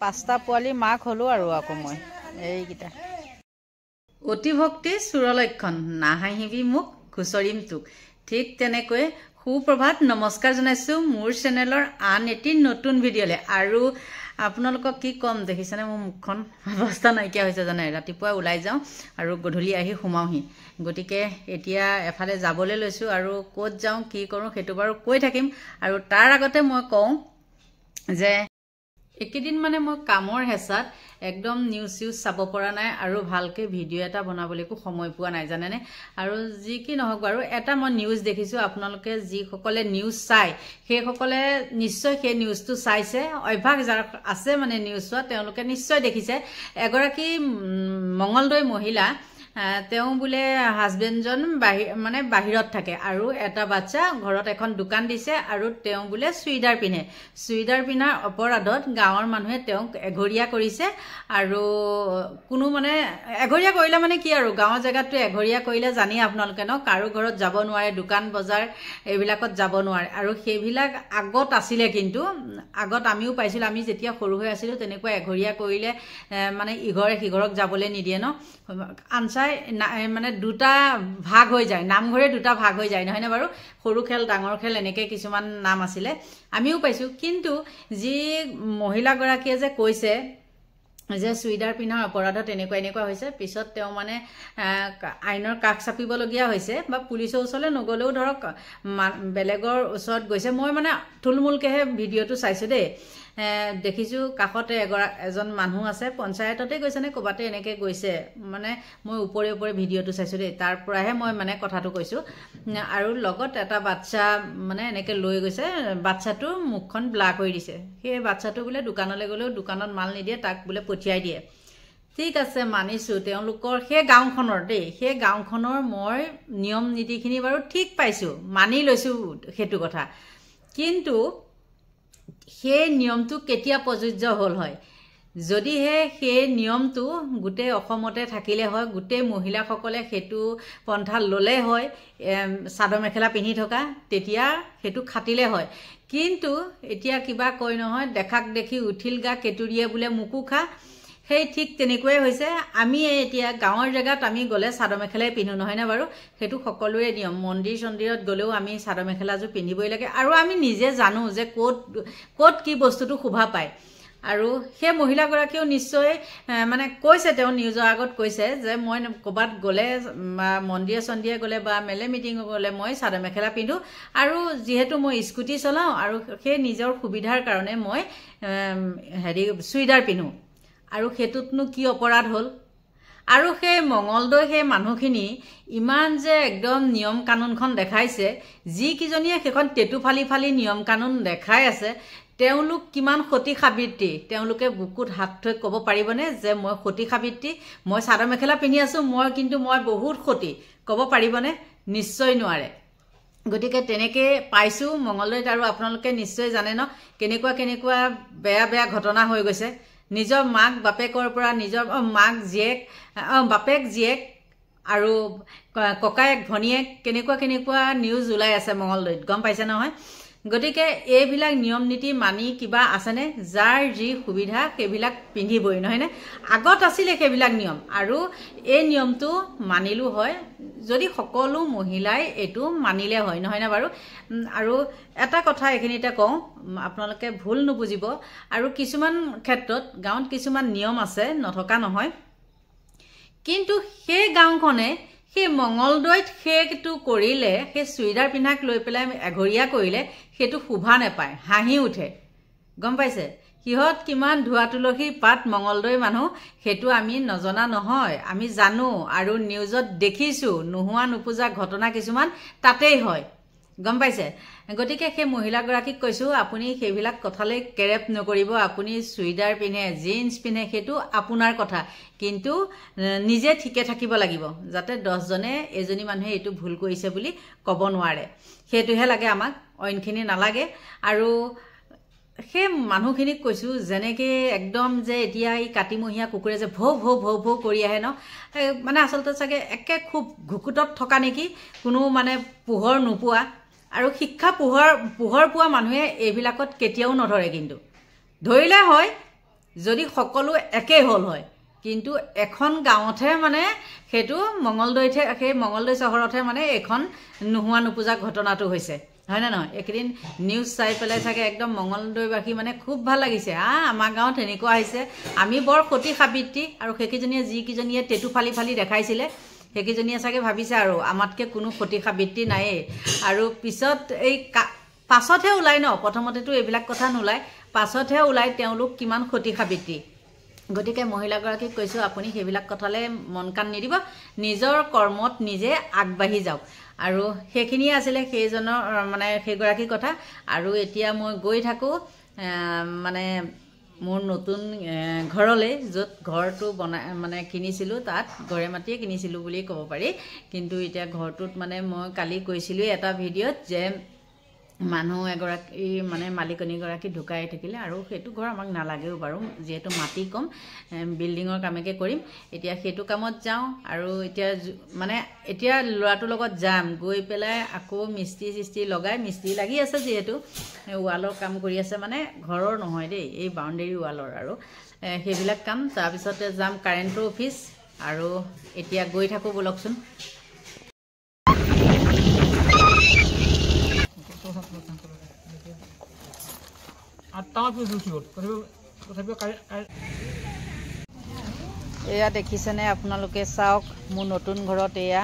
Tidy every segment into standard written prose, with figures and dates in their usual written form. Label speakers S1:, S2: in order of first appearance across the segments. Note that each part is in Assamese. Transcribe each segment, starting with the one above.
S1: পাঁচটা পোৱালি মাক হলো আৰু আকৌ মই এইকেইটা অতি ভক্তি সুৰলক্ষণ নাহাঁহিবি মোক খুচৰিম তোক ঠিক তেনেকৈ সুপ্ৰভাত নমস্কাৰ জনাইছোঁ মোৰ চেনেলৰ আন এটি নতুন ভিডিঅ'লৈ আৰু আপোনালোকক কি কম দেখিছেনে মোৰ মুখখন অৱস্থা নাইকিয়া হৈছে জানে ৰাতিপুৱা ওলাই যাওঁ আৰু গধূলি আহি সোমাওহি গতিকে এতিয়া এফালে যাবলৈ লৈছোঁ আৰু ক'ত যাওঁ কি কৰোঁ সেইটো বাৰু কৈ থাকিম আৰু তাৰ আগতে মই কওঁ যে একেদিন মানে মই কামৰ হেঁচাত একদম নিউজ চাব পৰা নাই আৰু ভালকৈ ভিডিঅ' এটা বনাবলৈকো সময় পোৱা নাই জানেনে আৰু যি কি নহওক বাৰু এটা মই নিউজ দেখিছোঁ আপোনালোকে যিসকলে নিউজ চায় সেইসকলে নিশ্চয় সেই নিউজটো চাইছে অভ্যাস যাৰ আছে মানে নিউজ চোৱা তেওঁলোকে নিশ্চয় দেখিছে এগৰাকী মঙলদৈ মহিলা তেওঁ বোলে হাজবেণ্ডজন মানে বাহিৰত থাকে আৰু এটা বাচ্চা ঘৰত এখন দোকান দিছে আৰু তেওঁ বোলে চুইদাৰ পিন্ধে চুইদাৰ পিন্ধাৰ অপৰাধত গাঁৱৰ মানুহে তেওঁক এঘৰীয়া কৰিছে আৰু কোনো মানে এঘৰীয়া কৰিলে মানে কি আৰু গাঁৱৰ জেগাটো এঘৰীয়া কৰিলে জানি আপোনালোকে ন কাৰো ঘৰত যাব নোৱাৰে দোকান বজাৰ এইবিলাকত যাব নোৱাৰে আৰু সেইবিলাক আগত আছিলে কিন্তু আগত আমিও পাইছিলোঁ আমি যেতিয়া সৰু হৈ আছিলোঁ তেনেকুৱা এঘৰীয়া কৰিলে মানে ইঘৰে সিঘৰক যাবলৈ নিদিয়ে ন আনচাৰ মানে দুটা ভাগ হৈ যায় নামঘৰে দুটা ভাগ হৈ যায় নহয়নে বাৰু সৰু খেল ডাঙৰ খেল এনেকৈ কিছুমান নাম আছিলে আমিও পাইছোঁ কিন্তু যি মহিলাগৰাকীয়ে যে কৈছে যে চুইদাৰ পিন্ধাৰ অপৰাধত এনেকুৱা হৈছে পিছত তেওঁ মানে আইনৰ কাষ চাপিবলগীয়া হৈছে বা পুলিচৰ ওচৰলৈ নগ'লেও ধৰক বেলেগৰ ওচৰত গৈছে মই মানে থুলমূলকৈহে ভিডিঅ'টো চাইছোঁ দেই দেখিছোঁ কাষতে এজন মানুহ আছে পঞ্চায়ততে গৈছে নে ক'ৰবাতে এনেকৈ গৈছে মানে মই ওপৰে ভিডিঅ'টো চাইছোঁ দেই তাৰ পৰাহে মই মানে কথাটো কৈছোঁ আৰু লগত এটা বাচ্চা মানে এনেকৈ লৈ গৈছে বাচ্চাটোৰ মুখখন ব্লাৰ কৰি দিছে সেই বাচ্চাটো বোলে দোকানলৈ গ'লেও দোকানত মাল নিদিয়ে তাক বোলে পঠিয়াই দিয়ে ঠিক আছে মানিছোঁ তেওঁলোকৰ সেই গাঁওখনৰ দেই সেই গাঁওখনৰ মই নিয়ম নীতিখিনি বাৰু ঠিক পাইছোঁ মানি লৈছোঁ সেইটো কথা কিন্তু সেই নিয়মটো কেতিয়া প্ৰযোজ্য হ'ল হয় যদিহে সেই নিয়মটো গোটেই অসমতে থাকিলে হয় গোটেই মহিলাসকলে সেইটো পন্থা ল'লে হয় চাদৰ মেখেলা পিন্ধি থকা তেতিয়া সেইটো খাটিলে হয় কিন্তু এতিয়া কিবা কয় নহয় দেখাক দেখি উঠিল গা কেতুৰিয়ে বোলে মোকো খা সেই ঠিক তেনেকুৱাই হৈছে আমি এতিয়া গাঁৱৰ জেগাত আমি গ'লে চাদৰ মেখেলাই পিন্ধো নহয়নে বাৰু সেইটো সকলোৰে নিয়ম মন্দিৰ চন্দিৰত গ'লেও আমি চাদৰ মেখেলাযোৰ পিন্ধিবই লাগে আৰু আমি নিজে জানো যে ক'ত কি বস্তুটো শোভা পায় আৰু সেই মহিলাগৰাকীয়েও নিশ্চয় মানে কৈছে তেওঁ নিউজৰ আগত কৈছে যে মই ক'ৰবাত গ'লে বা মন্দিৰে চন্দিৰে গ'লে বা মেলে মিটিঙত গ'লে মই চাদৰ মেখেলা পিন্ধো আৰু যিহেতু মই স্কুটি চলাওঁ আৰু সেই নিজৰ সুবিধাৰ কাৰণে মই চুইদাৰ পিন্ধো আৰু সেইটোতনো কি অপৰাধ হ'ল আৰু সেই মঙলদৈ সেই মানুহখিনি ইমান যে একদম নিয়ম কানুনখন দেখাইছে যিকেইজনীয়ে সেইখন টেটু ফালি নিয়ম কানুন দেখাই আছে তেওঁলোক কিমান সতী সাবিত্ৰী তেওঁলোকে বুকুত হাত থৈ ক'ব পাৰিবনে যে মই সতী সাবিত্ৰী মই চাদৰ মেখেলা পিন্ধি আছোঁ মই বহুত সতী ক'ব পাৰিবনে নিশ্চয় নোৱাৰে গতিকে তেনেকৈ পাইছোঁ মঙলদৈত আৰু আপোনালোকে নিশ্চয় জানে ন কেনেকুৱা বেয়া ঘটনা হৈ গৈছে নিজৰ মাক বাপেকৰ পৰা নিজৰ বাপেক জীয়েক আৰু ককায়েক ভনীয়েক কেনেকুৱা নিউজ ওলাই আছে মঙলদৈত গম পাইছে নহয় গতিকে এইবিলাক নিয়ম নীতি মানি কিবা আছেনে যাৰ যি সুবিধা সেইবিলাক পিন্ধিবই নহয়নে আগত আছিলে সেইবিলাক নিয়ম আৰু এই নিয়মটো মানিলোঁ হয় যদি সকলো মহিলাই এইটো মানিলে হয় নহয়নে বাৰু আৰু এটা কথা এইখিনিতে কওঁ আপোনালোকে ভুল নুবুজিব আৰু কিছুমান ক্ষেত্ৰত গাঁৱত কিছুমান নিয়ম আছে নথকা নহয় কিন্তু সেই গাঁওখনে সেই মঙলদৈত সেইটো কৰিলে সেই চুইদাৰ পিন্ধাক লৈ পেলাই এঘৰীয়া কৰিলে সেইটো শোভা নাপায় হাঁহি উঠে গম পাইছে সিহঁত কিমান ধোৱা তুলসী পাত মঙলদৈ মানুহ সেইটো আমি নজনা নহয় আমি জানো আৰু নিউজত দেখিছোঁ নোহোৱা নোপোজা ঘটনা কিছুমান তাতেই হয় গম পাইছে গতিকে সেই মহিলাগৰাকীক কৈছোঁ আপুনি সেইবিলাক কথালৈ কেৰেপ নকৰিব আপুনি চুইদাৰ পিন্ধে জিন্স পিন্ধে সেইটো আপোনাৰ কথা কিন্তু নিজে ঠিকে থাকিব লাগিব যাতে 10জনে এজনী মানুহে এইটো ভুল কৰিছে বুলি ক'ব নোৱাৰে সেইটোহে লাগে আমাক অইনখিনি নালাগে আৰু সেই মানুহখিনিক কৈছোঁ যেনেকৈ একদম যে এতিয়া এই কাতিমহীয়া কুকুৰে যে ভৌ ভৌ ভৌ ভৌ কৰি আহে ন মানে আচলতে চাগে একে খুব ঘুকুটত থকা নেকি কোনো মানে পোহৰ নোপোৱা আৰু শিক্ষা পোহৰ পোৱা মানুহে এইবিলাকত কেতিয়াও নধৰে কিন্তু ধৰিলে হয় যদি সকলো একেই হ'ল হয় কিন্তু এখন গাঁৱতহে মানে সেইটো মঙ্গলদৈতহে সেই মঙ্গলদৈ চহৰতহে মানে এখন নোহোৱা নোপোজা ঘটনাটো হৈছে হয় না নহয় একদিন নিউজ চাই পেলাই চাগে একদম মঙ্গলদৈবাসী মানে খুব ভাল লাগিছে আমাৰ গাঁৱত এনেকুৱা হৈছে আমি বৰ ক্ষতি সাবিত্ৰী আৰু সেইকেইজনীয়ে যিকেইজনীয়ে টেটু ফালি ফালি দেখাইছিলে সেইকেইজনীয়ে চাগে ভাবিছে আৰু আমাতকৈ কোনো ক্ষতি সাবিত্ৰী নায়েই আৰু পিছত এই পাছতহে ওলাই ন প্ৰথমতেতো এইবিলাক কথা নোলায় পাছতহে ওলাই তেওঁলোক কিমান ক্ষতি সাবিত্ৰী গতিকে মহিলাগৰাকীক কৈছোঁ আপুনি সেইবিলাক কথালৈ মন কাণ নিদিব নিজৰ কৰ্মত নিজে আগবাঢ়ি যাওক আৰু সেইখিনিয়ে আছিলে সেইজনৰ মানে সেইগৰাকীৰ কথা আৰু এতিয়া মই গৈ থাকোঁ মানে মোৰ নতুন ঘৰলৈ য'ত ঘৰটো বনাই মানে কিনিছিলোঁ তাত ঘৰে মাটিয়ে কিনিছিলোঁ বুলি ক'ব পাৰি কিন্তু এতিয়া ঘৰটোত মানে মই কালি কৈছিলোঁ এটা ভিডিঅ'ত যে মানুহ এগৰাকী মানে মালিকনীগৰাকী ঢুকাই থাকিলে আৰু সেইটো ঘৰ আমাক নালাগেও বাৰু যিহেতু মাটি কম বিল্ডিঙৰ কামেকে কৰিম এতিয়া সেইটো কামত যাওঁ আৰু এতিয়া মানে এতিয়া ল'ৰাটোৰ লগত যাম গৈ পেলাই আকৌ মিস্ত্ৰী লগাই মিস্ত্ৰী লাগি আছে যিহেতু ৱালৰ কাম কৰি আছে মানে ঘৰৰ নহয় দেই এই বাউণ্ডেৰী ৱালৰ আৰু সেইবিলাক কাম তাৰপিছতে যাম কাৰেণ্টৰ অফিচ আৰু এতিয়া গৈ থাকোঁ বলকচোন এয়া দেখিছেনে আপোনালোকে চাওক মোৰ নতুন ঘৰত এয়া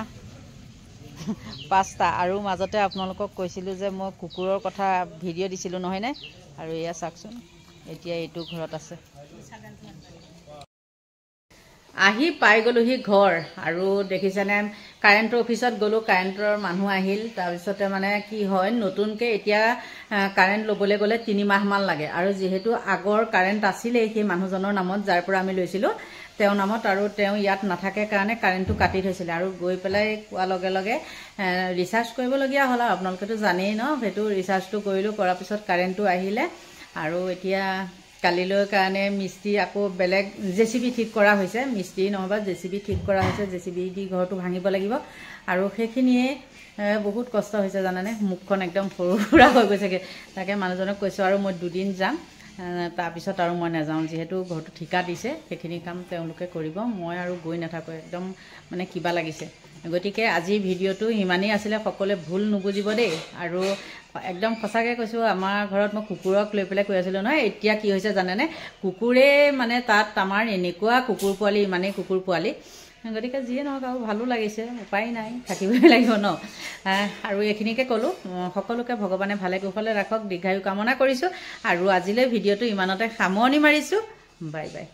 S1: 5টা আৰু মাজতে আপোনালোকক কৈছিলোঁ যে মই কুকুৰৰ কথা ভিডিঅ' দিছিলোঁ নহয়নে আৰু এয়া চাওকচোন এতিয়া এইটো ঘৰত আছে আহি পাই গ'লোহি ঘৰ আৰু দেখিছেনে কাৰেণ্টৰ অফিচত গ'লোঁ কাৰেণ্টৰ মানুহ আহিল তাৰপিছতে মানে কি হয় নতুনকৈ এতিয়া কাৰেণ্ট ল'বলৈ গ'লে 3 মাহমান লাগে আৰু যিহেতু আগৰ কাৰেণ্ট আছিলেই সেই মানুহজনৰ নামত যাৰ পৰা আমি লৈছিলোঁ তেওঁৰ নামত আৰু তেওঁ ইয়াত নাথাকে কাৰণে কাৰেণ্টটো কাটি থৈছিলে আৰু গৈ পেলাই কোৱাৰ লগে লগে ৰিচাৰ্জ কৰিবলগীয়া হ'ল আৰু আপোনালোকেতো জানেই ন সেইটো ৰিচাৰ্জটো কৰিলোঁ কৰাৰ পিছত কাৰেণ্টটো আহিলে আৰু এতিয়া কালিলৈ কাৰণে মিস্ত্ৰী আকৌ বেলেগ জেচিবি ঠিক কৰা হৈছে মিস্ত্ৰী নহবা জেচিবি ঠিক কৰা হৈছে জেচিবি দি ঘৰটো ভাঙিব লাগিব আৰু সেইখিনিয়ে বহুত কষ্ট হৈছে জানানে মুখখন একদম সৰু সুৰা হৈ গৈছেগে তাকে মানুহজনক কৈছোঁ আৰু মই 2 দিন যাম তাৰপিছত আৰু মই নাযাওঁ যিহেতু ঘৰটো ঠিকা দিছে সেইখিনি কাম তেওঁলোকে কৰিব মই আৰু গৈ নাথাকোঁ একদম মানে কিবা লাগিছে গতিকে আজি ভিডিঅ'টো ইমানেই আছিলে সকলোৱে ভুল নুবুজিব দেই আৰু একদম সঁচাকৈ কৈছোঁ আমাৰ ঘৰত মই কুকুৰক লৈ পেলাই কৈ আছিলোঁ নহয় এতিয়া কি হৈছে জানেনে কুকুৰে মানে তাত আমাৰ এনেকুৱা কুকুৰ পোৱালি ইমানেই কুকুৰ পোৱালি গতিকে যিয়ে নহওক আৰু ভালো লাগিছে উপায় নাই থাকিবই লাগিব ন আৰু এইখিনিকে ক'লোঁ সকলোকে ভগৱানে ভালে কুশলে ৰাখক দীৰ্ঘায়ু কামনা কৰিছোঁ আৰু আজিলৈ ভিডিঅ'টো ইমানতে সামৰণি মাৰিছোঁ বাই বাই